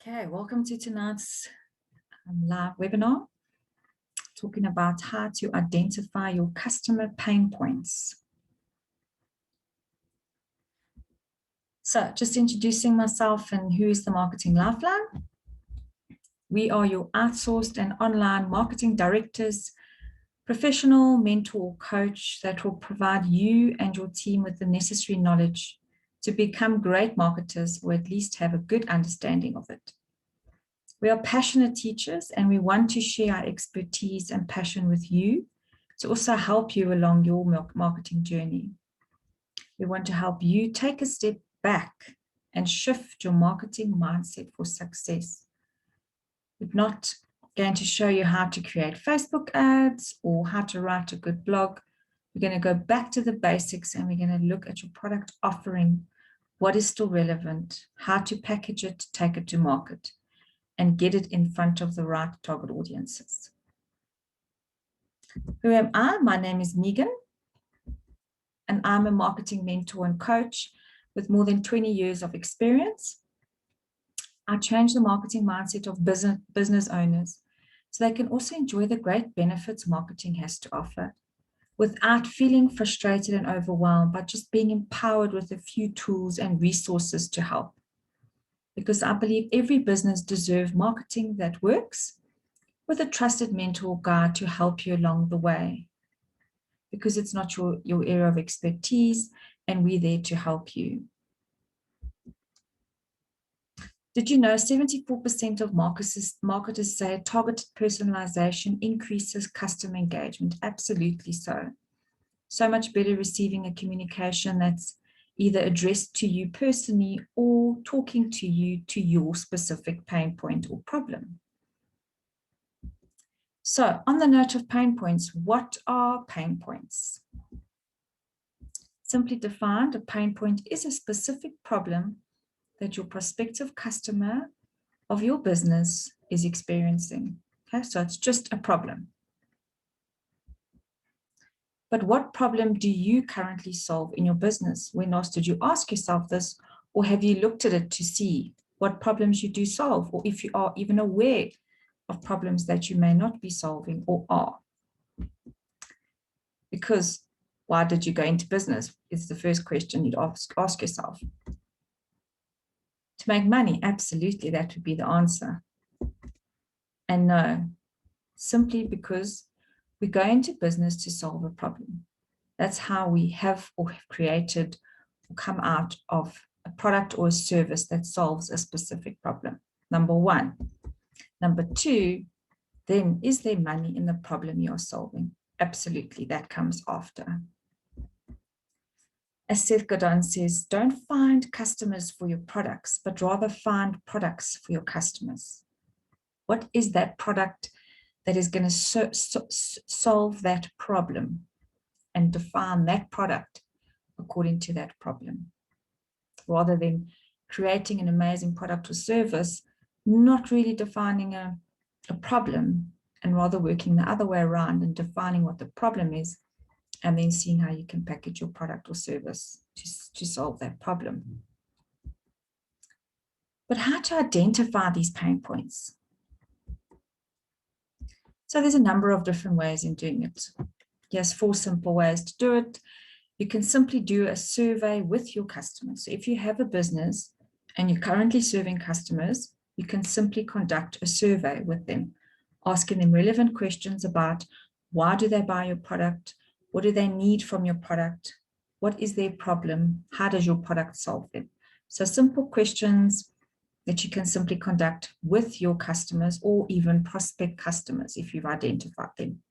Okay, welcome to tonight's live webinar, talking about how to identify your customer pain points. So just introducing myself and who is the Marketing Lifeline. We are your outsourced and online marketing directors, professional mentor coach that will provide you and your team with the necessary knowledge to become great marketers, or at least have a good understanding of it. We are passionate teachers and we want to share our expertise and passion with you to also help you along your marketing journey. We want to help you take a step back and shift your marketing mindset for success. We're not going to show you how to create Facebook ads or how to write a good blog. We're going to go back to the basics and we're going to look at your product offering, what is still relevant, how to package it, take it to market, and get it in front of the right target audiences. Who am I? My name is Megan, and I'm a marketing mentor and coach with more than 20 years of experience. I change the marketing mindset of business owners so they can also enjoy the great benefits marketing has to offer without feeling frustrated and overwhelmed, but just being empowered with a few tools and resources to help. Because I believe every business deserves marketing that works with a trusted mentor guide to help you along the way. Because it's not your area of expertise and we're there to help you. Did you know 74% of marketers say targeted personalization increases customer engagement? Absolutely so. So much better receiving a communication that's either addressed to you personally or talking to you to your specific pain point or problem. So on the note of pain points, what are pain points? Simply defined, a pain point is a specific problem that your prospective customer of your business is experiencing. Okay, so it's just a problem. But what problem do you currently solve in your business? When last did you ask yourself this, or have you looked at it to see what problems you do solve, or if you are even aware of problems that you may not be solving or are? Because why did you go into business is the first question you'd ask yourself. To make money, absolutely, that would be the answer. And no, simply because we go into business to solve a problem. That's how we have or have created or come out of a product or a service that solves a specific problem. Number one. Number two, then is there money in the problem you're solving? Absolutely, that comes after. As Seth Godin says, don't find customers for your products, but rather find products for your customers. What is that product that is going to solve that problem, and define that product according to that problem, rather than creating an amazing product or service, not really defining a problem, and rather working the other way around and defining what the problem is, and then seeing how you can package your product or service to solve that problem. But how to identify these pain points? So there's a number of different ways in doing it. Here's 4 simple ways to do it. You can simply do a survey with your customers. So if you have a business and you're currently serving customers, you can simply conduct a survey with them, asking them relevant questions about why do they buy your product? What do they need from your product? What is their problem? How does your product solve them? So simple questions that you can simply conduct with your customers or even prospect customers if you've identified them.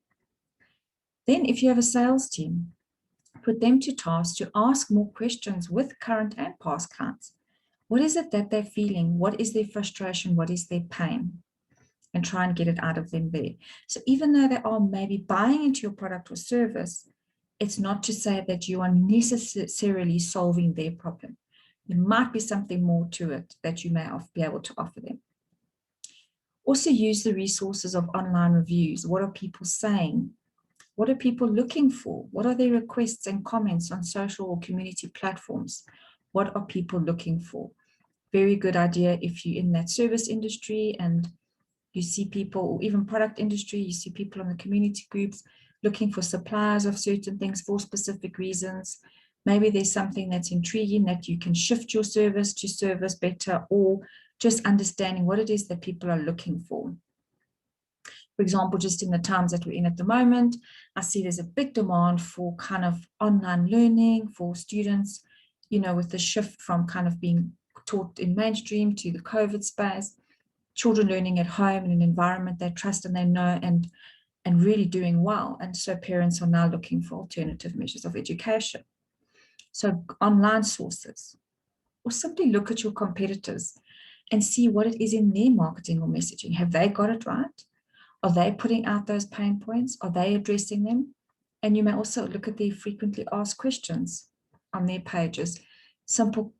Then if you have a sales team, put them to task to ask more questions with current and past clients. What is it that they're feeling? What is their frustration? What is their pain? And try and get it out of them there. So even though they are maybe buying into your product or service, it's not to say that you are necessarily solving their problem. There might be something more to it that you may be able to offer them. Also use the resources of online reviews. What are people saying? What are people looking for? What are their requests and comments on social or community platforms? What are people looking for? very good idea if you're in that service industry and you see people, or even product industry, you see people in the community groups looking for suppliers of certain things for specific reasons. Maybe there's something that's intriguing that you can shift your service to service better, or just understanding what it is that people are looking for. For example, just in the times that we're in at the moment, I see there's a big demand for kind of online learning for students, you know, with the shift from kind of being taught in mainstream to the COVID space, children learning at home in an environment they trust and they know, and really doing well. And so parents are now looking for alternative measures of education. So online sources, or simply look at your competitors and see what it is in their marketing or messaging. Have they got it right? Are they putting out those pain points? Are they addressing them? And you may also look at their frequently asked questions on their pages, simple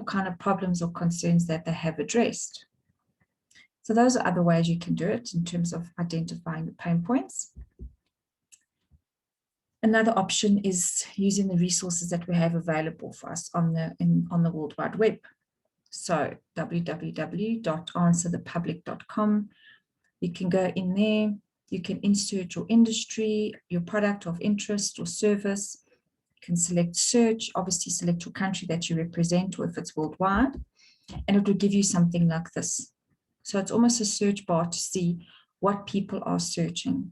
kind of problems or concerns that they have addressed. So those are other ways you can do it in terms of identifying the pain points. Another option is using the resources that we have available for us on the World Wide Web. So www.answerthepublic.com. You can go in there, you can insert your industry, your product of interest or service. You can select search, obviously select your country that you represent, or if it's worldwide, and it will give you something like this. So it's almost a search bar to see what people are searching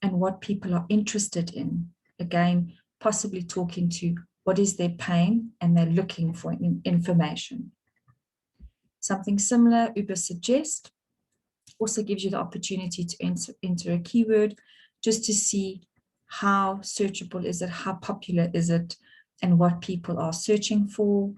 and what people are interested in. Again, possibly talking to what is their pain, and they're looking for information. Something similar, Ubersuggest also gives you the opportunity to enter a keyword just to see how searchable is it, how popular is it, and what people are searching for.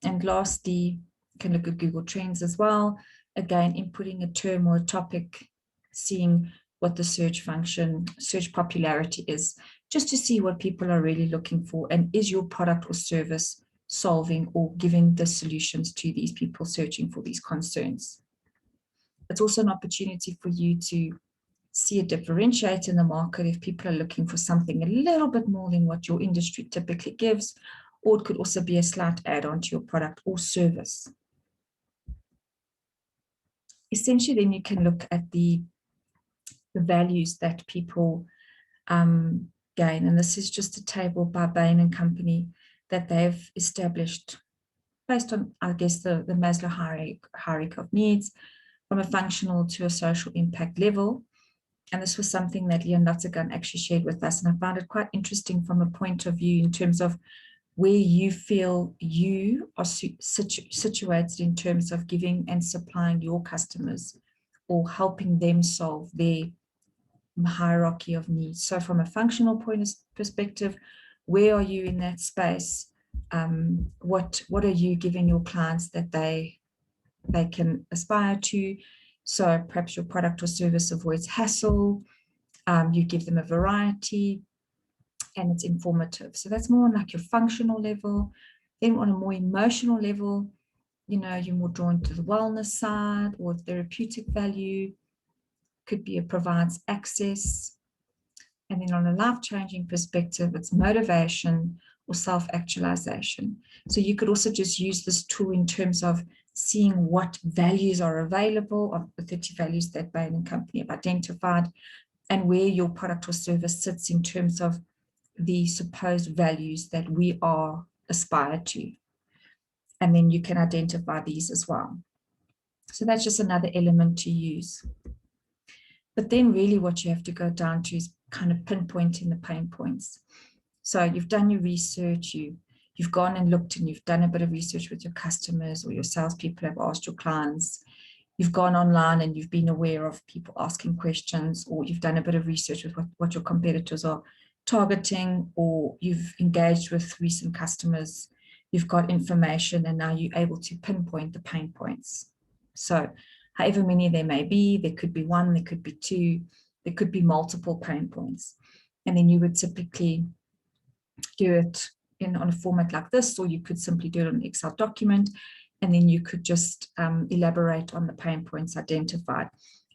And lastly, you can look at Google Trends as well. Again, inputting a term or a topic, seeing what the search function, search popularity is, just to see what people are really looking for, and is your product or service solving or giving the solutions to these people searching for these concerns. It's also an opportunity for you to see a differentiator in the market if people are looking for something a little bit more than what your industry typically gives, or it could also be a slight add-on to your product or service. Essentially, then you can look at the values that people gain. And this is just a table by Bain & Company that they've established based on, I guess, the Maslow hierarchy of needs, from a functional to a social impact level. And this was something that Leon Lotzegan actually shared with us. And I found it quite interesting from a point of view in terms of where you feel you are situated in terms of giving and supplying your customers, or helping them solve their hierarchy of needs. So from a functional perspective, where are you in that space? What are you giving your clients that they can aspire to? So perhaps your product or service avoids hassle, you give them a variety, and it's informative. So that's more on like your functional level. Then on a more emotional level, you know, you're more drawn to the wellness side or therapeutic value. Could be it provides access. And then on a life-changing perspective, it's motivation or self-actualization. So you could also just use this tool in terms of seeing what values are available of the 30 values that Bain & Company have identified, and where your product or service sits in terms of the supposed values that we are aspired to. And then you can identify these as well. So that's just another element to use. But then really what you have to go down to is kind of pinpointing the pain points. So you've done your research, you've gone and looked, and you've done a bit of research with your customers, or your salespeople have asked your clients. You've gone online and you've been aware of people asking questions, or you've done a bit of research with what your competitors are targeting, or you've engaged with recent customers, you've got information, and now you're able to pinpoint the pain points. So however many there may be, there could be one, there could be two, there could be multiple pain points. And then you would typically do it on a format like this, or you could simply do it on an Excel document, and then you could just elaborate on the pain points identified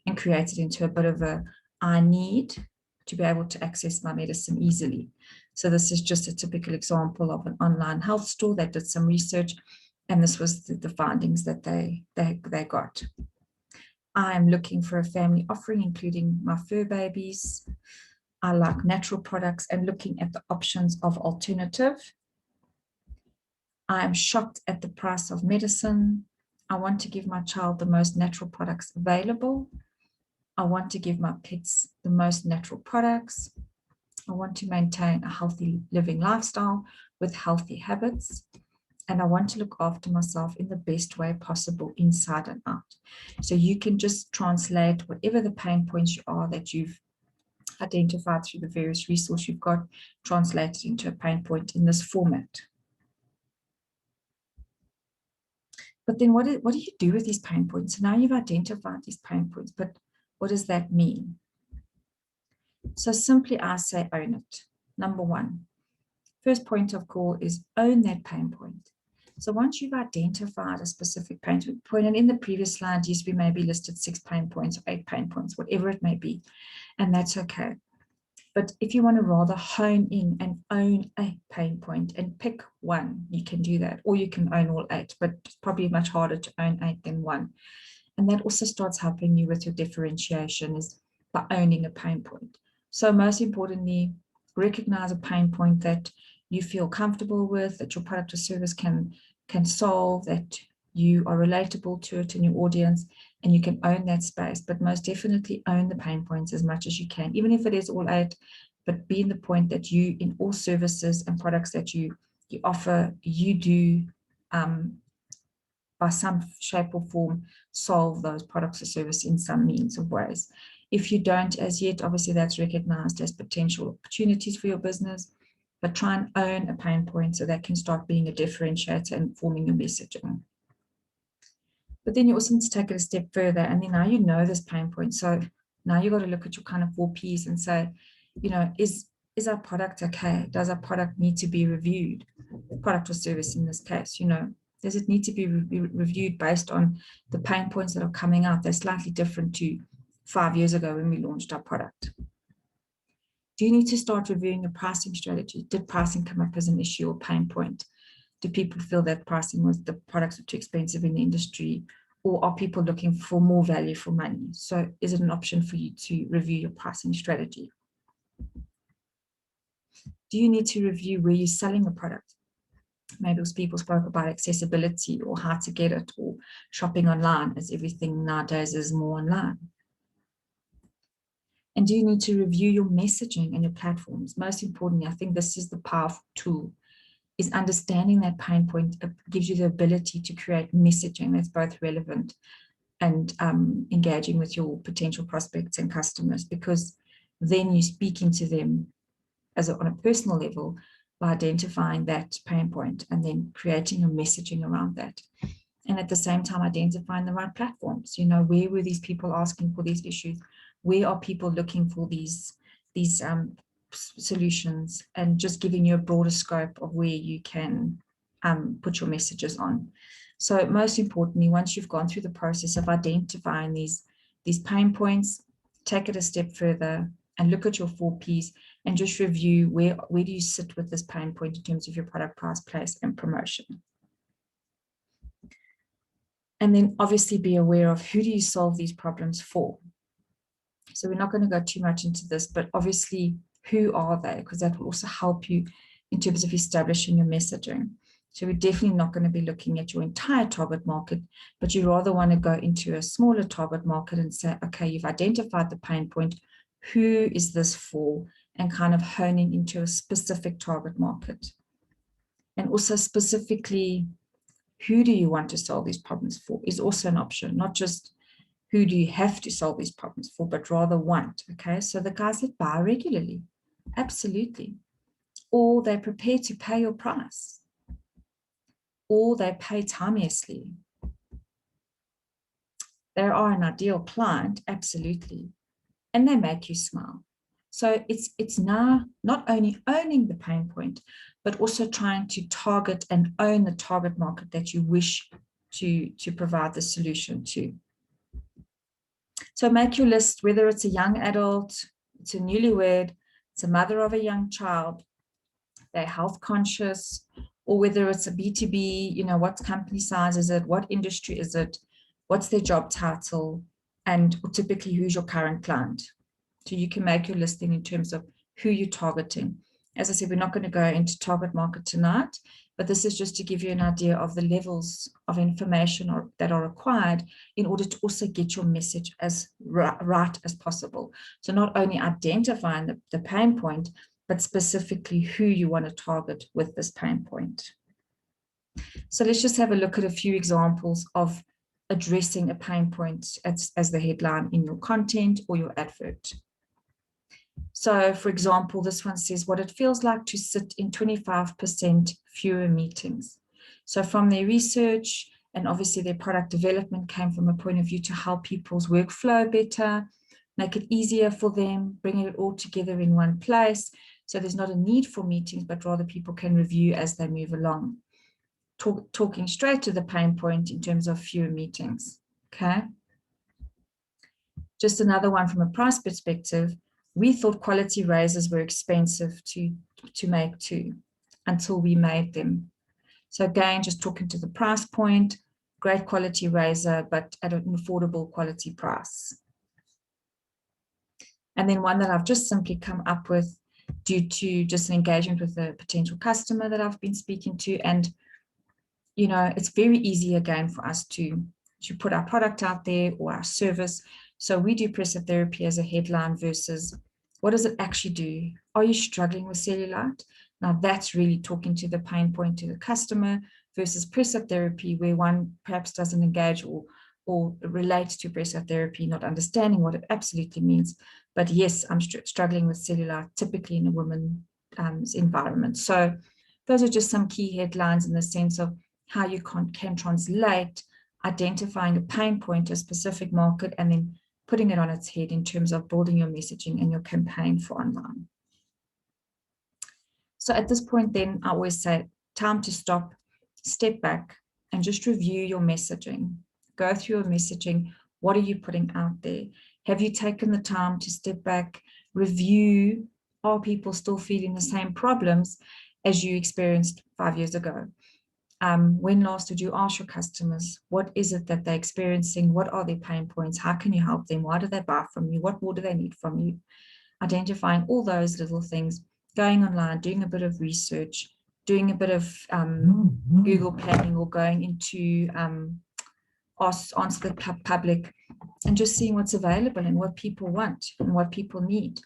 and create it into a bit of a I need to be able to access my medicine easily. So this is just a typical example of an online health store that did some research And this was the findings that they got. I'm looking for a family offering, including my fur babies. I like natural products and looking at the options of alternative. I am shocked at the price of medicine. I want to give my child the most natural products available. I want to give my pets the most natural products. I want to maintain a healthy living lifestyle with healthy habits. And I want to look after myself in the best way possible, inside and out. So you can just translate whatever the pain points are that you've identified through the various resources you've got, translated into a pain point in this format. But then what do you do with these pain points? So now you've identified these pain points, but what does that mean? So simply I say own it. Number one, first point of call is own that pain point. So once you've identified a specific pain point, and in the previous slide, yes, we maybe listed 6 pain points or 8 pain points, whatever it may be, and that's okay. But if you want to rather hone in and own a pain point and pick one, you can do that, or you can own all 8, but it's probably much harder to own 8 than 1. And that also starts helping you with your differentiation, is by owning a pain point. So most importantly, recognize a pain point that you feel comfortable with, that your product or service can solve, that you are relatable to it in your audience, and you can own that space. But most definitely own the pain points as much as you can, even if it is all 8, but be in the point that you, in all services and products that you offer, you do by some shape or form solve those products or service in some means or ways. If you don't as yet, obviously that's recognized as potential opportunities for your business, but try and own a pain point so that can start being a differentiator and forming your messaging. But then you also need to take it a step further, and then now you know this pain point. So now you got to look at your kind of 4 Ps and say, you know, is our product okay? Does our product need to be reviewed? Product or service in this case, you know, does it need to be reviewed based on the pain points that are coming out? They're slightly different to 5 years ago when we launched our product. Do you need to start reviewing your pricing strategy? Did pricing come up as an issue or pain point? Do people feel that pricing was, the products were too expensive in the industry, or are people looking for more value for money? So is it an option for you to review your pricing strategy? Do you need to review where you're selling a product? Maybe people spoke about accessibility or how to get it, or shopping online, as everything nowadays is more online. And do you need to review your messaging and your platforms? Most importantly, I think this is the powerful tool, is understanding that pain point. It gives you the ability to create messaging that's both relevant and engaging with your potential prospects and customers, because then you're speaking to them on a personal level by identifying that pain point and then creating a messaging around that. And at the same time, identifying the right platforms. You know, where were these people asking for these issues? Where are people looking for these solutions? And just giving you a broader scope of where you can put your messages on. So most importantly, once you've gone through the process of identifying these pain points, take it a step further and look at your 4 Ps and just review where do you sit with this pain point in terms of your product, price, place, and promotion. And then obviously be aware of who do you solve these problems for. So we're not going to go too much into this, but obviously who are they? Because that will also help you in terms of establishing your messaging. So we're definitely not going to be looking at your entire target market, but you rather want to go into a smaller target market and say, okay, you've identified the pain point. Who is this for? And kind of honing into a specific target market. And also specifically, who do you want to solve these problems for is also an option, not just who do you have to solve these problems for, but rather want. Okay, so the guys that buy regularly, absolutely. Or they're prepared to pay your price. Or they pay timelessly. They are an ideal client, absolutely. And they make you smile. So it's now not only owning the pain point, but also trying to target and own the target market that you wish to provide the solution to. So make your list, whether it's a young adult, it's a newlywed, it's a mother of a young child, they're health conscious, or whether it's a B2B, you know, what company size is it, what industry is it, what's their job title, and typically who's your current client. So you can make your listing in terms of who you're targeting. As I said, we're not going to go into target market tonight, but this is just to give you an idea of the levels of information that are required in order to also get your message as right as possible. So not only identifying the pain point, but specifically who you want to target with this pain point. So let's just have a look at a few examples of addressing a pain point as the headline in your content or your advert. So for example, this one says what it feels like to sit in 25% fewer meetings. So from their research and obviously their product development came from a point of view to help people's workflow better, make it easier for them, bringing it all together in one place. So there's not a need for meetings, but rather people can review as they move along. Talking straight to the pain point in terms of fewer meetings, okay? Just another one from a price perspective. We thought quality razors were expensive to make too, until we made them. So again, just talking to the price point, great quality razor, but at an affordable quality price. And then one that I've just simply come up with due to just an engagement with a potential customer that I've been speaking to. And, you know, it's very easy again for us to put our product out there or our service. So we do Press-Up Therapy as a headline versus what does it actually do? Are you struggling with cellulite? Now that's really talking to the pain point to the customer versus Press-Up Therapy, where one perhaps doesn't engage or relate to Press-Up Therapy, not understanding what it absolutely means. But yes, I'm struggling with cellulite, typically in a woman's environment. So those are just some key headlines in the sense of how you can translate identifying a pain point, a specific market, and then putting it on its head in terms of building your messaging and your campaign for online. So at this point, then I always say, time to stop, step back, and just review your messaging. Go through your messaging. What are you putting out there? Have you taken the time to step back, review, are people still feeling the same problems as you experienced 5 years ago? When last did you ask your customers, what is it that they're experiencing? What are their pain points? How can you help them? Why do they buy from you? What more do they need from you? Identifying all those little things, going online, doing a bit of research, doing a bit of Google planning, or going into Answer the Public, and just seeing what's available and what people want and what people need.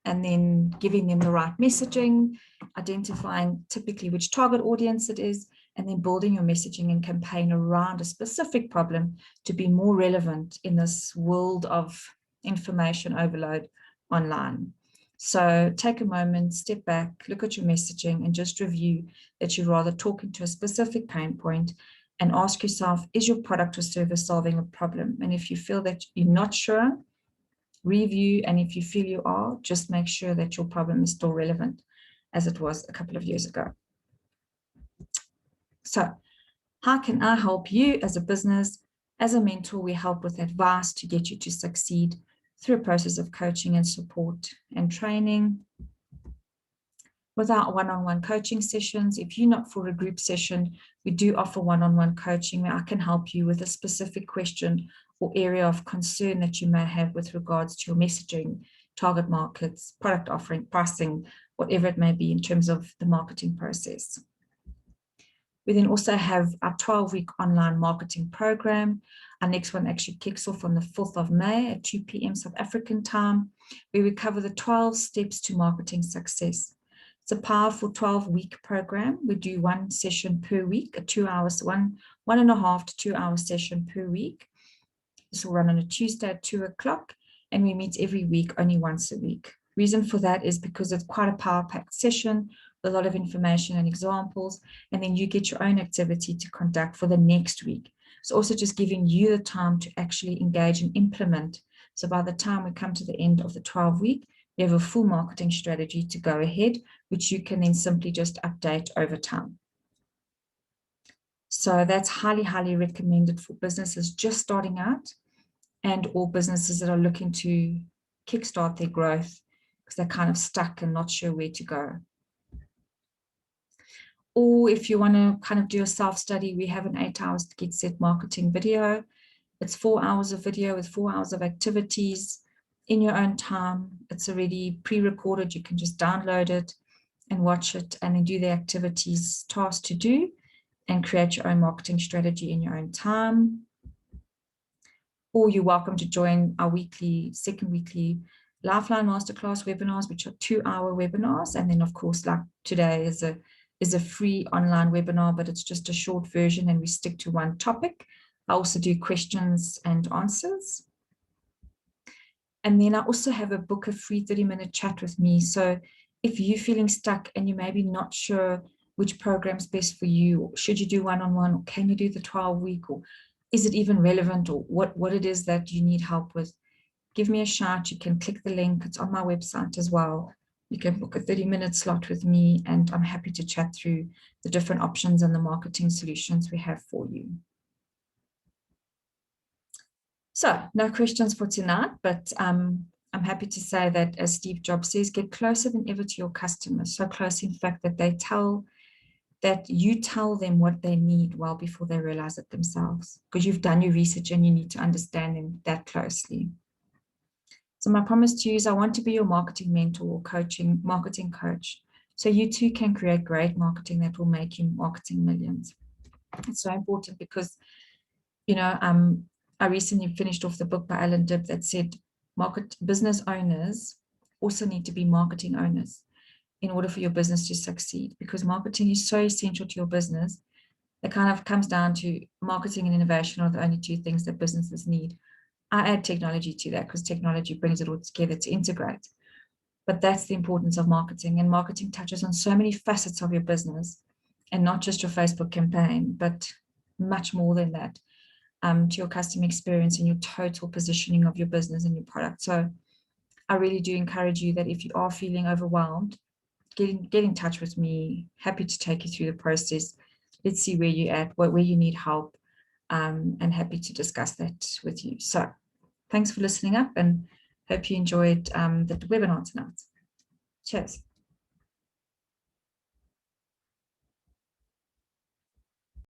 And then giving them the right messaging, identifying typically which target audience it is, and then building your messaging and campaign around a specific problem to be more relevant in this world of information overload online. So take a moment, step back, look at your messaging, and just review that you're rather talking to a specific pain point, and ask yourself, is your product or service solving a problem? And if you feel that you're not sure, review, and if you feel you are, just make sure that your problem is still relevant as it was a couple of years ago. So how can I help you as a business? As a mentor, we help with advice to get you to succeed through a process of coaching and support and training. With our one-on-one coaching sessions, if you're not for a group session, we do offer one-on-one coaching where I can help you with a specific question or area of concern that you may have with regards to your messaging, target markets, product offering, pricing, whatever it may be in terms of the marketing process. We then also have our 12-week online marketing program. Our next one actually kicks off on the 4th of May at 2 p.m. South African time, where we cover the 12 steps to marketing success. It's a powerful 12-week program. We do one session per week, a 2 hours, one and a half to 2 hour session per week. This will run on a Tuesday at 2 o'clock, and we meet every week, only once a week. Reason for that is because it's quite a power-packed session with a lot of information and examples, and then you get your own activity to conduct for the next week. So also just giving you the time to actually engage and implement. So by the time we come to the end of the 12-week, you have a full marketing strategy to go ahead, which you can then simply just update over time. So that's highly, highly recommended for businesses just starting out and all businesses that are looking to kickstart their growth because they're kind of stuck and not sure where to go. Or if you want to kind of do a self-study, we have an 8 hours to get set marketing video. It's 4 hours of video with 4 hours of activities in your own time. It's already pre-recorded. You can just download it and watch it and then do the activities tasked to do and create your own marketing strategy in your own time. Or you're welcome to join our second weekly Lifeline Masterclass webinars, which are 2-hour webinars. And then, of course, like today is a free online webinar, but it's just a short version and we stick to one topic. I also do questions and answers. And then I also have a book, a free 30-minute chat with me. So if you're feeling stuck and you're maybe not sure which program's best for you, or should you do one-on-one, or can you do the 12-week, or is it even relevant, or what it is that you need help with, give me a shout. You can click the link. It's on my website as well. You can book a 30-minute slot with me, and I'm happy to chat through the different options and the marketing solutions we have for you. So no questions for tonight, but I'm happy to say that, as Steve Jobs says, get closer than ever to your customers. So close, in fact, that you tell them what they need well before they realize it themselves, because you've done your research and you need to understand them that closely. So my promise to you is I want to be your marketing mentor or marketing coach. So you too can create great marketing that will make you marketing millions. It's so important because, I recently finished off the book by Alan Dibb that said business owners also need to be marketing owners in order for your business to succeed, because marketing is so essential to your business. It kind of comes down to marketing and innovation are the only two things that businesses need. I add technology to that because technology brings it all together to integrate. But that's the importance of marketing, and marketing touches on so many facets of your business, and not just your Facebook campaign, but much more than that, to your customer experience and your total positioning of your business and your product. So I really do encourage you that if you are feeling overwhelmed, get in touch with me. Happy to take you through the process. Let's see where you're at, where you need help, and happy to discuss that with you. So thanks for listening up, and hope you enjoyed the webinar tonight. Cheers.